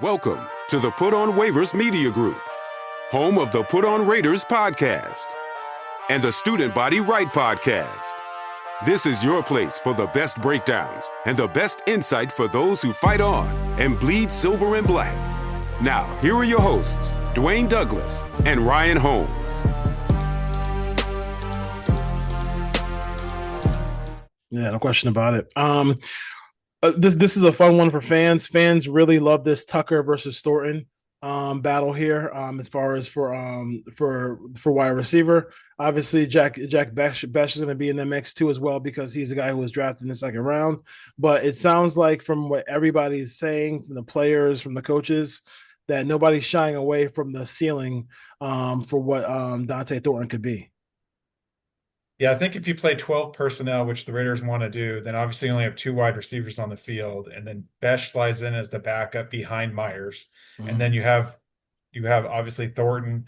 Welcome to the Put on Waivers Media Group, home of the Put on Raiders podcast and the Student Body Right podcast. This is your place for the best breakdowns and the best insight for those who fight on and bleed silver and black. Now, here are your hosts, Dwayne Douglas and Ryan Holmes. Yeah, no question about it. This is a fun one for fans. Fans really love this Tucker versus Thornton battle here. As far as for wide receiver, obviously Jack Besh is going to be in the mix too as well because he's the guy who was drafted in the second round. But it sounds like from what everybody's saying, from the players, from the coaches, that nobody's shying away from the ceiling for what Dante Thornton could be. Yeah, I think if you play 12 personnel, which the Raiders want to do, then obviously you only have two wide receivers on the field, and then Besh slides in as the backup behind Myers, and then you have obviously Thornton,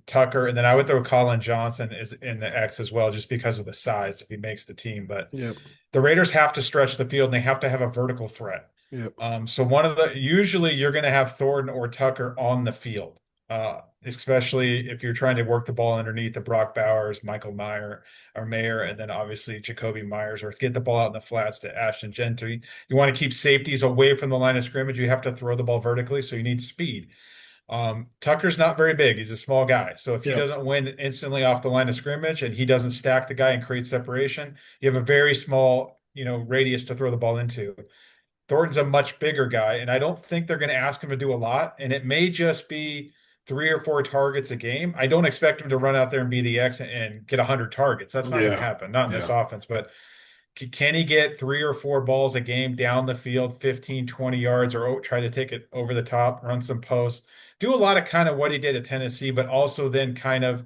Tucker, and then I would throw Colin Johnson is in the X as well, just because of the size if he makes the team. But the Raiders have to stretch the field, and they have to have a vertical threat. So usually you're going to have Thornton or Tucker on the field. Especially if you're trying to work the ball underneath the Brock Bowers, Michael Mayer, and then obviously Jacoby Myers, or get the ball out in the flats to Ashton Gentry. You want to keep safeties away from the line of scrimmage. You have to throw the ball vertically, so you need speed. Tucker's not very big. He's a small guy. So if he doesn't win instantly off the line of scrimmage and he doesn't stack the guy and create separation, you have a very small, radius to throw the ball into. Thornton's a much bigger guy, and I don't think they're going to ask him to do a lot, and it may just be 3 or 4 targets a game. I don't expect him to run out there and be the X and get 100 targets. That's not going to happen, not in this offense. But can he get 3 or 4 balls a game down the field, 15, 20 yards, or try to take it over the top, run some posts, do a lot of kind of what he did at Tennessee, but also then kind of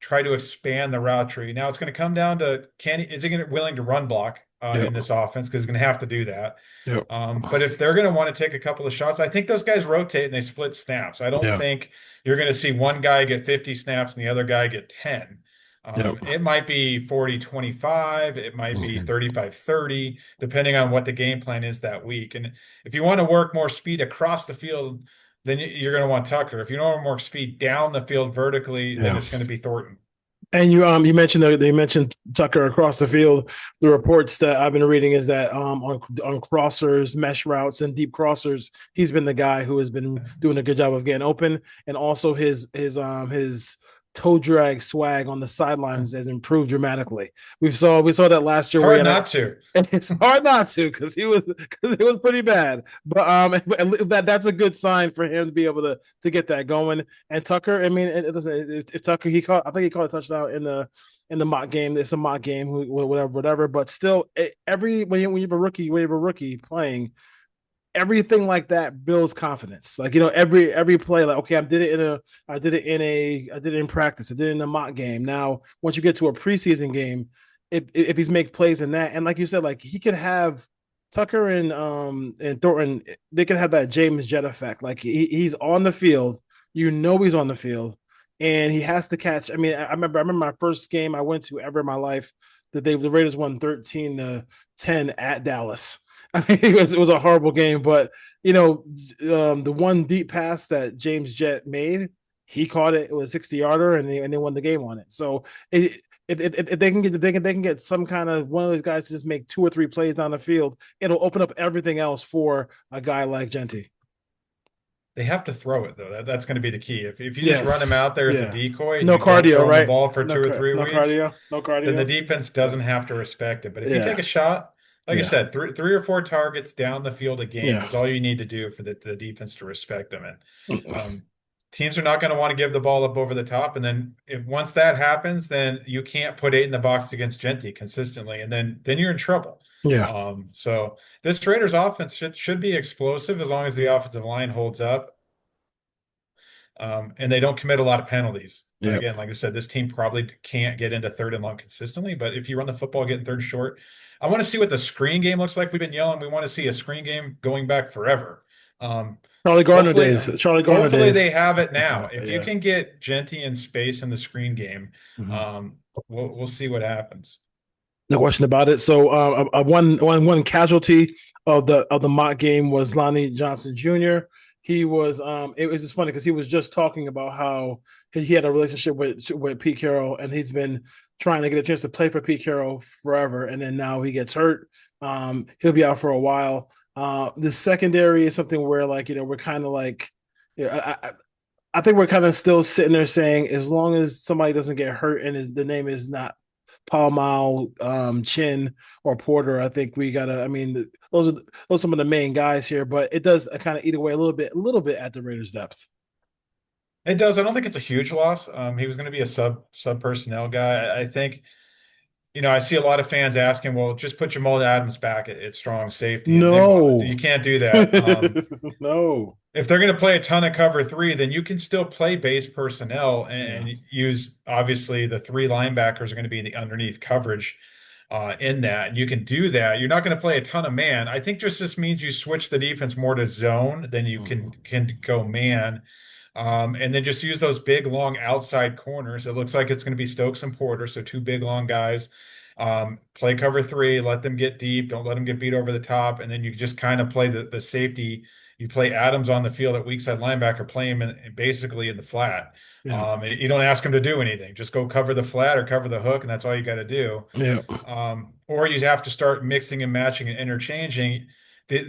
try to expand the route tree. Now it's going to come down to is he willing to run block in this offense, because he's going to have to do that. But if they're going to want to take a couple of shots, I think those guys rotate and they split snaps. I don't think you're going to see one guy get 50 snaps and the other guy get 10. It might be 40-25. It might be 35-30, depending on what the game plan is that week. And if you want to work more speed across the field, then you're going to want Tucker. If you don't want more speed down the field vertically, then it's going to be Thornton. And you mentioned Tucker across the field. The reports that I've been reading is that on crossers, mesh routes, and deep crossers, he's been the guy who has been doing a good job of getting open, and also his toe drag swag on the sidelines has improved dramatically. We saw that last year. It's hard not to because it was pretty bad. But that's a good sign for him to be able to get that going. And Tucker, I mean, if Tucker, I think he caught a touchdown in the mock game. It's a mock game, whatever. But still, when you have a rookie playing, everything like that builds confidence. Like, every play, like, okay, I did it in practice. I did it in a mock game. Now, once you get to a preseason game, if he's make plays in that, and like you said, like he could have Tucker and Thornton, they could have that James Jett effect. Like he's on the field, he's on the field, and he has to catch. I mean, I remember my first game I went to ever in my life. The Raiders won 13-10 at Dallas. I mean, it was a horrible game, but the one deep pass that James Jett made, he caught it. It was a 60-yarder, and they won the game on it. So if they can get some kind of one of those guys to just make 2 or 3 plays down the field, it'll open up everything else for a guy like Gentry. They have to throw it though. That's going to be the key. If you just run him out there as a decoy, and no cardio, right? The ball for 2 or 3 weeks, no cardio. Then the defense doesn't have to respect it. But if you take a shot. Like I said, 3 or 4 targets down the field a game is all you need to do for the defense to respect them. And teams are not going to want to give the ball up over the top. And then once that happens, then you can't put 8 in the box against Gentry consistently, and then you're in trouble. So this Raiders offense should be explosive as long as the offensive line holds up, and they don't commit a lot of penalties. Again, like I said, this team probably can't get into 3rd and long consistently. But if you run the football, getting 3rd and short. I want to see what the screen game looks like. We've been yelling. We want to see a screen game going back forever. Charlie Gardner days. Hopefully they have it now. If you can get Gentry in space in the screen game, we'll see what happens. No question about it. So one casualty of the mock game was Lonnie Johnson Jr. He was it was just funny because he was just talking about how he had a relationship with Pete Carroll, and he's been trying to get a chance to play for Pete Carroll forever, and then now he gets hurt. He'll be out for a while. The secondary is something where, like, we're kind of like, yeah, I think we're kind of still sitting there saying, as long as somebody doesn't get hurt and the name is not Paul Mao, Chin, or Porter, I think we gotta. I mean, those are some of the main guys here, but it does kind of eat away a little bit at the Raiders' depth. It does. I don't think it's a huge loss. He was going to be a sub personnel guy. I think, I see a lot of fans asking, well, just put Jamal Adams back at strong safety, and No, you can't do that. no, If they're going to play a ton of cover three, then you can still play base personnel yeah, and use, obviously, the three linebackers are going to be the underneath coverage in that. And you can do that. You're not going to play a ton of man. I think just this means you switch the defense more to zone than you mhm, can go man. And then just use those big, long outside corners. It looks like it's going to be Stokes and Porter, so two big, long guys. Play cover three, let them get deep, don't let them get beat over the top, and then you just kind of play the safety. You play Adams on the field at weak side linebacker, play him basically in the flat. yeah, And you don't ask him to do anything. Just go cover the flat or cover the hook, and that's all you got to do. yeah, Or you have to start mixing and matching and interchanging.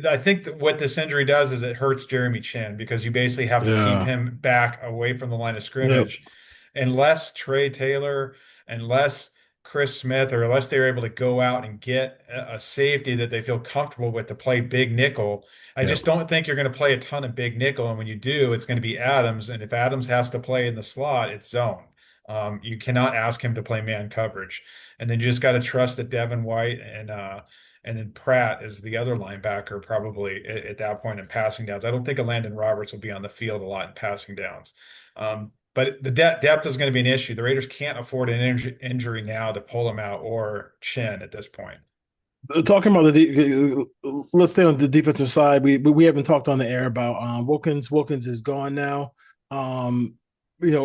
I think that what this injury does is it hurts Jeremy Chin because you basically have to keep yeah, him back away from the line of yeah, scrimmage. Unless Trey Taylor, unless Chris Smith, or unless they're able to go out and get a safety that they feel comfortable with to play big nickel. I yeah, just don't think you're going to play a ton of big nickel. And when you do, it's going to be Adams. And if Adams has to play in the slot, it's zone. You cannot ask him to play man coverage. And then you just got to trust that Devin White and then Pratt is the other linebacker probably at that point in passing downs. I don't think a Landon Roberts will be on the field a lot in passing downs. But the depth is going to be an issue. The Raiders can't afford an injury now to pull him out or Chin at this point. Talking about let's stay on the defensive side. We haven't talked on the air about Wilkins. Wilkins is gone now. Um,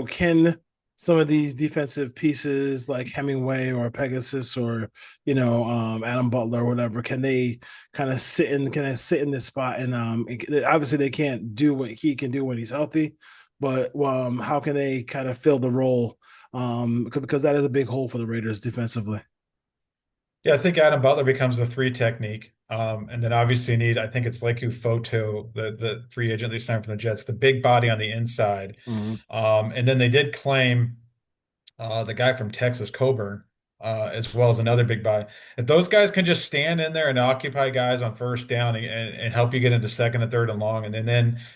can some of these defensive pieces like Hemingway or Pegasus or Adam Butler or whatever, can they kind of sit in this spot? And obviously they can't do what he can do when he's healthy, but how can they kind of fill the role? Because that is a big hole for the Raiders defensively. Yeah, I think Adam Butler becomes the three technique. And then obviously you need, I think it's Leku Foto, the free agent they signed from the Jets, the big body on the inside. Mhm. And then they did claim the guy from Texas, Coburn, as well as another big guy. If those guys can just stand in there and occupy guys on first down and help you get into second and third and long, and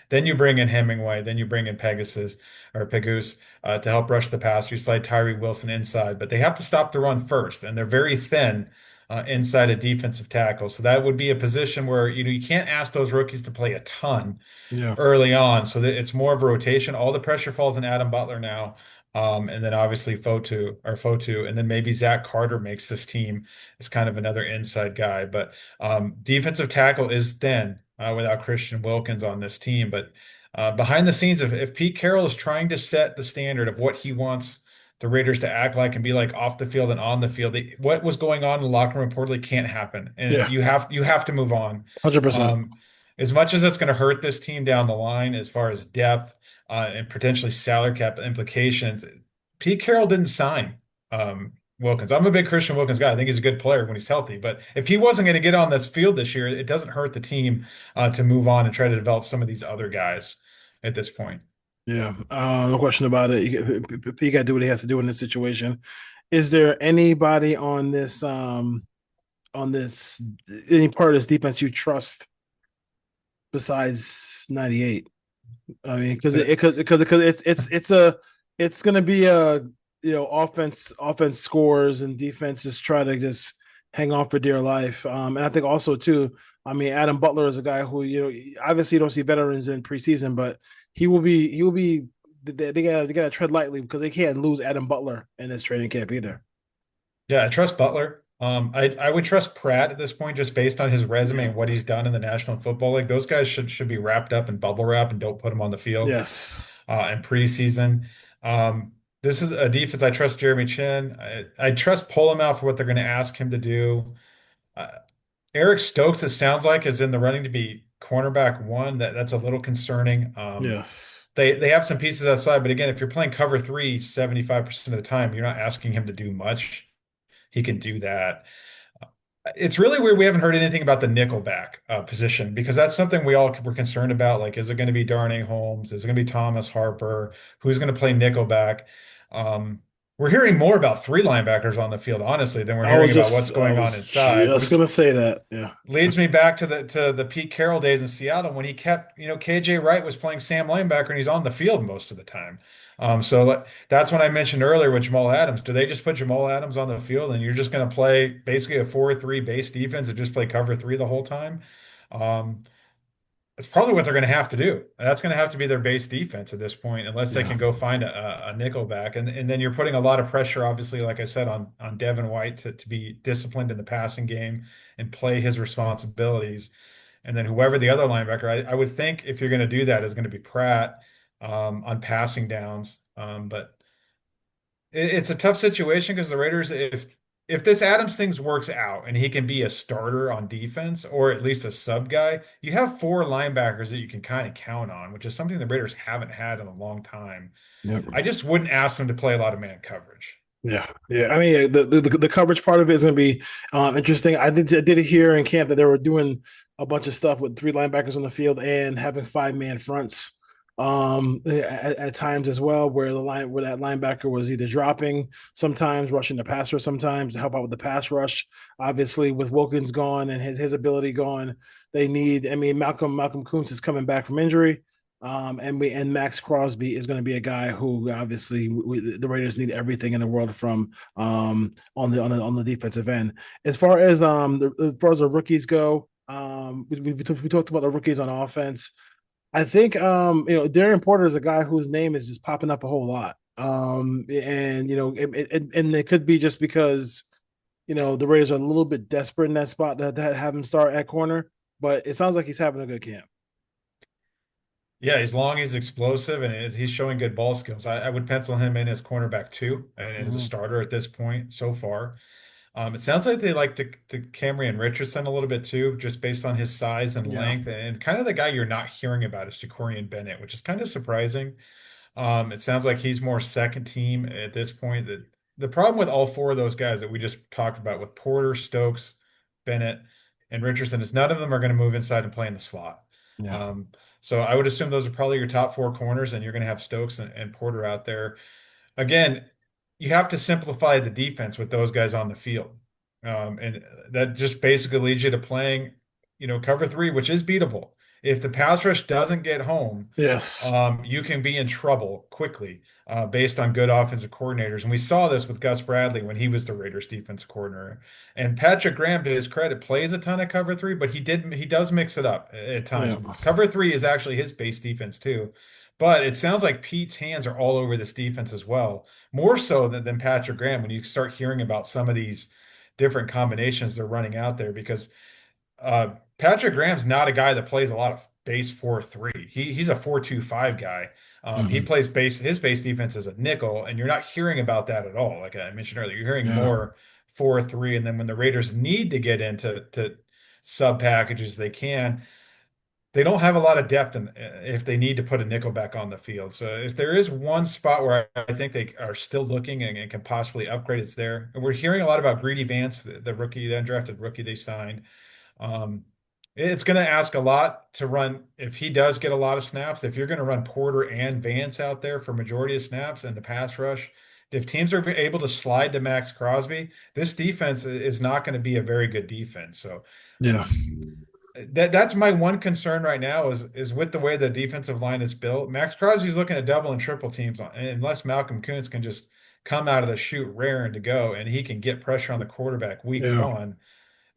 then you bring in Hemingway, then you bring in Pegasus or Pegus to help rush the pass. You slide Tyree Wilson inside, but they have to stop the run first, and they're very thin. Inside a defensive tackle. So that would be a position where you can't ask those rookies to play a ton Yeah. early on, so that it's more of a rotation. All the pressure falls on Adam Butler now. And then obviously Fotu, and then maybe Zach Carter makes this team as kind of another inside guy. But defensive tackle is thin without Christian Wilkins on this team. But behind the scenes, if Pete Carroll is trying to set the standard of what he wants the Raiders to act like and be like off the field and on the field, what was going on in the locker room reportedly can't happen, and Yeah. you have to move on. 100%. Um, as much as it's going to hurt this team down the line as far as depth and potentially salary cap implications, Pete Carroll didn't sign Wilkins. I'm a big Christian Wilkins guy. I think he's a good player when he's healthy. But if he wasn't going to get on this field this year, it doesn't hurt the team to move on and try to develop some of these other guys at this point. Yeah. No question about it. You got to do what he has to do in this situation. Is there anybody on this any part of this defense you trust besides 98? I mean, because it's gonna be a offense scores and defense just try to just hang on for dear life. And I think also too, I mean, Adam Butler is a guy who obviously you don't see veterans in preseason, but he will be. They gotta tread lightly because they can't lose Adam Butler in this training camp either. Yeah, I trust Butler. I would trust Pratt at this point just based on his resume Yeah. and what he's done in the National Football League. Those guys should be wrapped up in bubble wrap and don't put them on the field Yes. in preseason. This is a defense I trust Jeremy Chin. I trust Polamalu for what they're going to ask him to do. Uh, Eric Stokes, it sounds like, is in the running to be cornerback one. That's a little concerning. Yes. They have some pieces outside, but again, if you're playing cover three 75% of the time, you're not asking him to do much. He can do that. It's really weird we haven't heard anything about the nickelback position because that's something we all were concerned about. Like, is it going to be Darnay Holmes? Is it going to be Thomas Harper? Who's going to play nickelback? Um, we're hearing more about three linebackers on the field, honestly, than we're hearing about what's I going on was inside, just which gonna say that. Yeah. leads me back to the Pete Carroll days in Seattle when he kept, KJ Wright was playing Sam linebacker and he's on the field most of the time. That's when I mentioned earlier with Jamal Adams. Do they just put Jamal Adams on the field and you're just going to play basically a 4-3 base defense and just play cover three the whole time? Um, it's probably what they're going to have to do. That's going to have to be their base defense at this point, unless they Yeah. can go find a nickel back. And then you're putting a lot of pressure, obviously, like I said, on Devin White to be disciplined in the passing game and play his responsibilities. And then whoever the other linebacker, I would think if you're going to do that is going to be Pratt on passing downs. But it's a tough situation because the Raiders, if this Adams things works out and he can be a starter on defense or at least a sub guy, you have four linebackers that you can kind of count on, which is something the Raiders haven't had in a long time. Yep. I just wouldn't ask them to play a lot of man coverage. Yeah, yeah. I mean, the coverage part of it is going to be interesting. I did hear in camp that they were doing a bunch of stuff with three linebackers on the field and having 5-man fronts at times as well, where that linebacker was either dropping sometimes, rushing the passer sometimes to help out with the pass rush. Obviously, with Wilkins gone and his ability gone, they need. I mean, Malcolm Kuntz is coming back from injury. And Max Crosby is going to be a guy who obviously the Raiders need everything in the world from on the defensive end. As far as the rookies go, we talked about the rookies on offense. I think Darren Porter is a guy whose name is just popping up a whole lot. And it could be just because the Raiders are a little bit desperate in that spot that have him start at corner, but it sounds like he's having a good camp. Yeah, as long as he's explosive and he's showing good ball skills, I would pencil him in as cornerback two and as a Mhm. starter at this point so far. It sounds like they like to Camryn Richardson a little bit too, just based on his size and Yeah, length, and kind of the guy you're not hearing about is Jacorian Bennett, which is kind of surprising. It sounds like he's more second team at this point. The problem with all four of those guys that we just talked about with Porter, Stokes, Bennett, and Richardson is none of them are going to move inside and play in the slot. yeah, Um, so I would assume those are probably your top four corners, and you're going to have Stokes and Porter out there. Again, you have to simplify the defense with those guys on the field. And that just basically leads you to playing, cover three, which is beatable. If the pass rush doesn't get home, yes, you can be in trouble quickly based on good offensive coordinators. And we saw this with Gus Bradley when he was the Raiders defense coordinator. And Patrick Graham, to his credit, plays a ton of cover three, but he does mix it up at times. yeah, Cover three is actually his base defense too. But it sounds like Pete's hands are all over this defense as well, more so than Patrick Graham when you start hearing about some of these different combinations they're running out there because Patrick Graham's not a guy that plays a lot of base 4-3. He's a 4-2-5 guy. He mhm, plays his base defense as a nickel, and you're not hearing about that at all. Like I mentioned earlier, you're hearing yeah, more 4-3, and then when the Raiders need to get into sub packages, they can. They don't have a lot of depth if they need to put a nickel back on the field. So if there is one spot where I think they are still looking and can possibly upgrade, it's there. And we're hearing a lot about Greedy Vance, the rookie, the undrafted rookie they signed. Um, it's going to ask a lot to run if he does get a lot of snaps. If you're going to run Porter and Vance out there for majority of snaps and the pass rush, if teams are able to slide to Max Crosby, this defense is not going to be a very good defense. So yeah, um, that's my one concern right now is with the way the defensive line is built. Max Crosby's looking at double and triple teams unless Malcolm Kuntz can just come out of the chute raring to go and he can get pressure on the quarterback week yeah. one.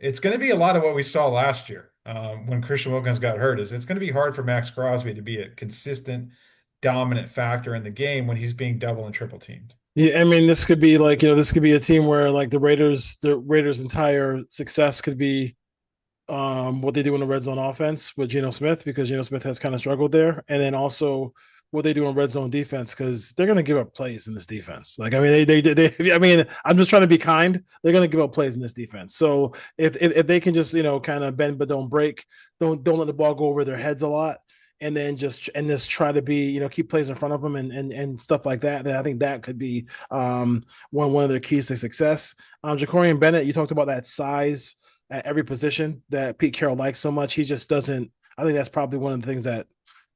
It's going to be a lot of what we saw last year when Christian Wilkins got hurt. It's going to be hard for Max Crosby to be a consistent, dominant factor in the game when he's being double and triple teamed. Yeah, I mean, this could be this could be a team where like the Raiders' entire success could be what they do in the red zone offense with Geno Smith because Geno Smith has kind of struggled there, and then also what they do in red zone defense because they're going to give up plays in this defense. Like, I mean, I mean, I'm just trying to be kind. They're going to give up plays in this defense. So if they can just kind of bend but don't break, don't let the ball go over their heads a lot, and then just try to be keep plays in front of them and stuff like that. Then I think that could be one of their keys to success. Jacorian Bennett, you talked about that size at every position that Pete Carroll likes so much. He just doesn't. I think that's probably one of the things that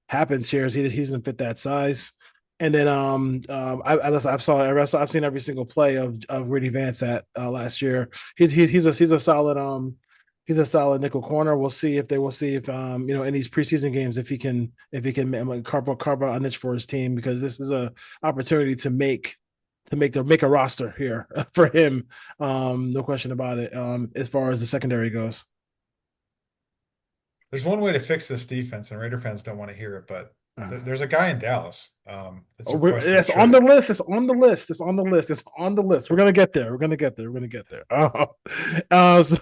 happens here is he doesn't fit that size. And then I've seen every single play of Rudy Vance at last year. He's a solid he's a solid nickel corner. We'll see if in these preseason games if he can carve out a niche for his team because this is a opportunity to make a roster here for him. No question about it. As far as the secondary goes. There's one way to fix this defense, and Raider fans don't want to hear it, but there's a guy in Dallas. It's on the list. It's on the list. It's on the list. It's on the list. We're gonna get there. We're gonna get there. So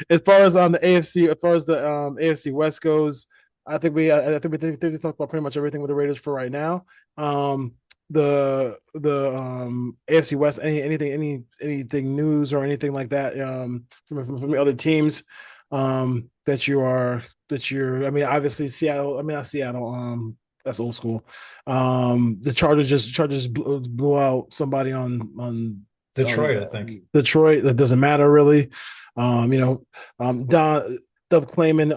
as far as on the AFC, as far as the AFC West goes, I think we talked about pretty much everything with the Raiders for right now. The AFC West, anything news or anything like that from the other teams I mean, obviously Seattle. I mean, not Seattle. That's old school. The Chargers blew out somebody on Detroit. I think Detroit. That doesn't matter really. Dove Kleiman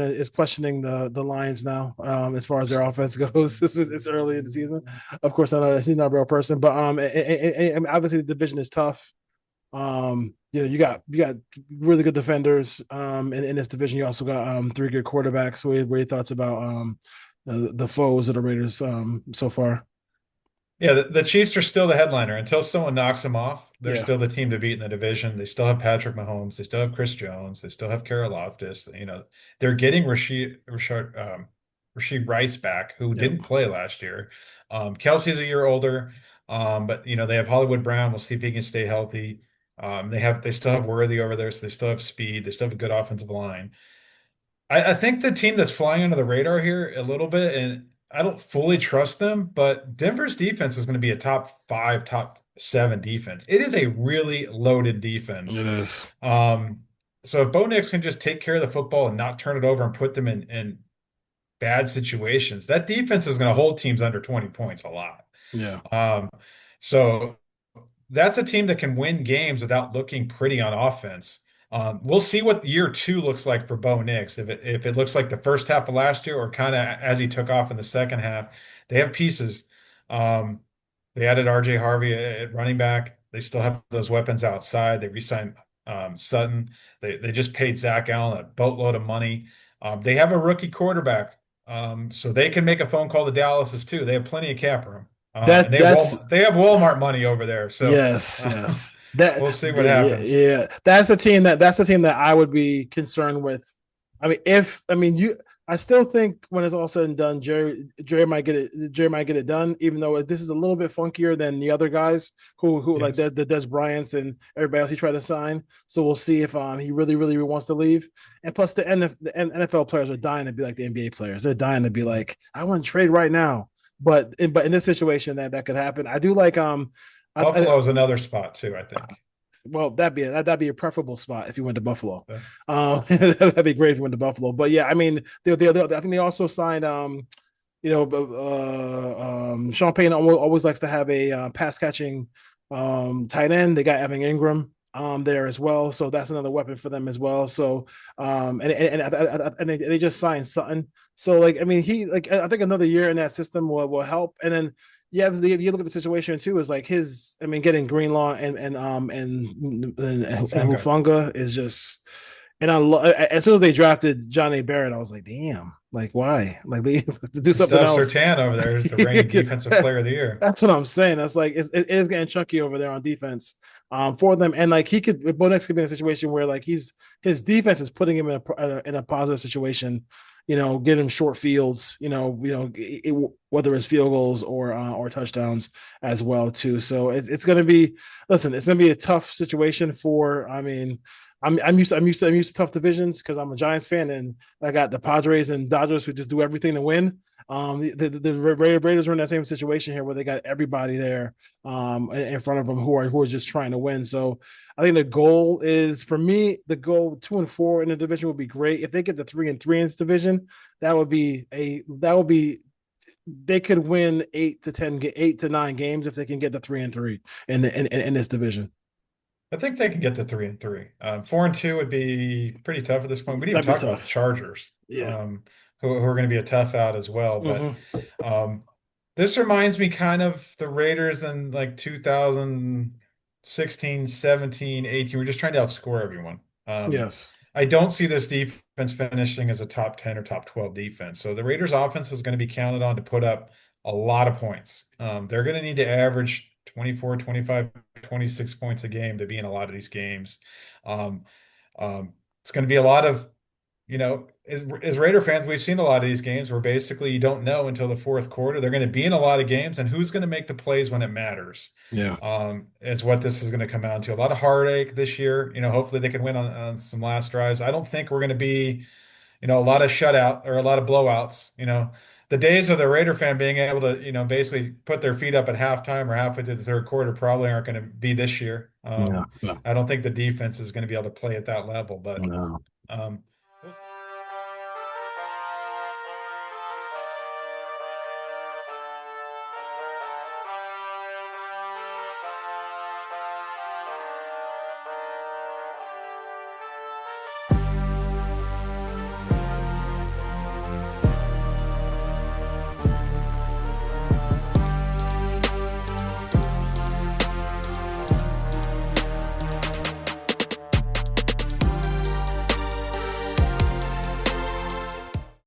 is questioning the Lions now as far as their offense goes. It's early in the season. Of course, I know he's not a real person, but obviously the division is tough. You got really good defenders in this division. You also got 3 good quarterbacks. What are your thoughts about the foes of the Raiders so far? Yeah, the Chiefs are still the headliner until someone knocks them off. They're still the team to beat in the division. They still have Patrick Mahomes. They still have Chris Jones. They still have Kara Loftus. They're getting Rashid Rice back, who didn't play last year. Kelsey's a year older, but they have Hollywood Brown. We'll see if he can stay healthy. They still have Worthy over there, so they still have speed. They still have a good offensive line. I think the team that's flying under the radar here a little bit, and I don't fully trust them, but Denver's defense is going to be a top 5, top 7 defense. It is a really loaded defense. It is. So if Bo Nix can just take care of the football and not turn it over and put them in bad situations, that defense is going to hold teams under 20 points a lot. Yeah. So that's a team that can win games without looking pretty on offense. We'll see what year 2 looks like for Bo Nix. If it looks like the first half of last year or kind of as he took off in the second half, they have pieces. They added RJ Harvey at running back. They still have those weapons outside. They re-signed Sutton. They just paid Zach Allen a boatload of money. They have a rookie quarterback, so they can make a phone call to Dallas too. They have plenty of cap room. They have Walmart money over there. So yes. We'll see what happens. Yeah, that's the team that I would be concerned with. I still think when it's all said and done, Jerry might get it done, even though this is a little bit funkier than the other guys who like the Des Bryants and everybody else he tried to sign. So we'll see if he really, really wants to leave. And plus the NFL players are dying to be like the NBA players. They're dying to be like, I want to trade right now. But in this situation that could happen. I do like Buffalo is another spot too, I think. Well, that'd be a preferable spot if you went to Buffalo. Yeah. That'd be great if you went to Buffalo. But yeah, I mean, I think they also signed Sean Payton always likes to have a pass catching tight end. They got Evan Ingram there as well, so that's another weapon for them as well. So and they just signed Sutton. So like, I mean, I think another year in that system will help. And then you look at the situation too, is like getting Greenlaw and Hufanga is just, and as soon as they drafted John A. Barrett, I was like, damn, like why? Like they to do something else. Surtain over there is the reigning defensive player of the year. That's what I'm saying. That's like it is getting chunky over there on defense for them, and like Bo Nix could be in a situation where like his defense is putting him in a positive situation. Get him short fields, whether it's field goals or touchdowns as well too. So it's going to be a tough situation for I'm used to tough divisions because I'm a Giants fan, and I got the Padres and Dodgers who just do everything to win. The Raiders are in that same situation here where they got everybody there in front of them who are just trying to win. So I think the goal is for me, the goal 2-4 in the division would be great. If they get the 3-3 in this division, that would be they could win 8 to 9 games if they can get the 3-3 in this division. I think they can get to 3-3. 4-2 would be pretty tough at this point. We didn't even That'd be talk about the tough. Chargers, Yeah. who are going to be a tough out as well. But Hmm. um, this reminds me kind of the Raiders in like 2016, 17, 18. We're just trying to outscore everyone. Yes. I don't see this defense finishing as a top 10 or top 12 defense. So the Raiders offense is going to be counted on to put up a lot of points. They're going to need to average 24, 25, 26 points a game to be in a lot of these games. Um, it's going to be a lot of, as Raider fans, we've seen a lot of these games where basically you don't know until the fourth quarter. They're going to be in a lot of games, and who's going to make the plays when it matters? Yeah. Is what this is going to come down to. A lot of heartache this year. Hopefully they can win on some last drives. I don't think we're going to be, a lot of shutout or a lot of blowouts. The days of the Raider fan being able to, basically put their feet up at halftime or halfway through the third quarter probably aren't going to be this year. Yeah. Yeah. I don't think the defense is going to be able to play at that level, but No.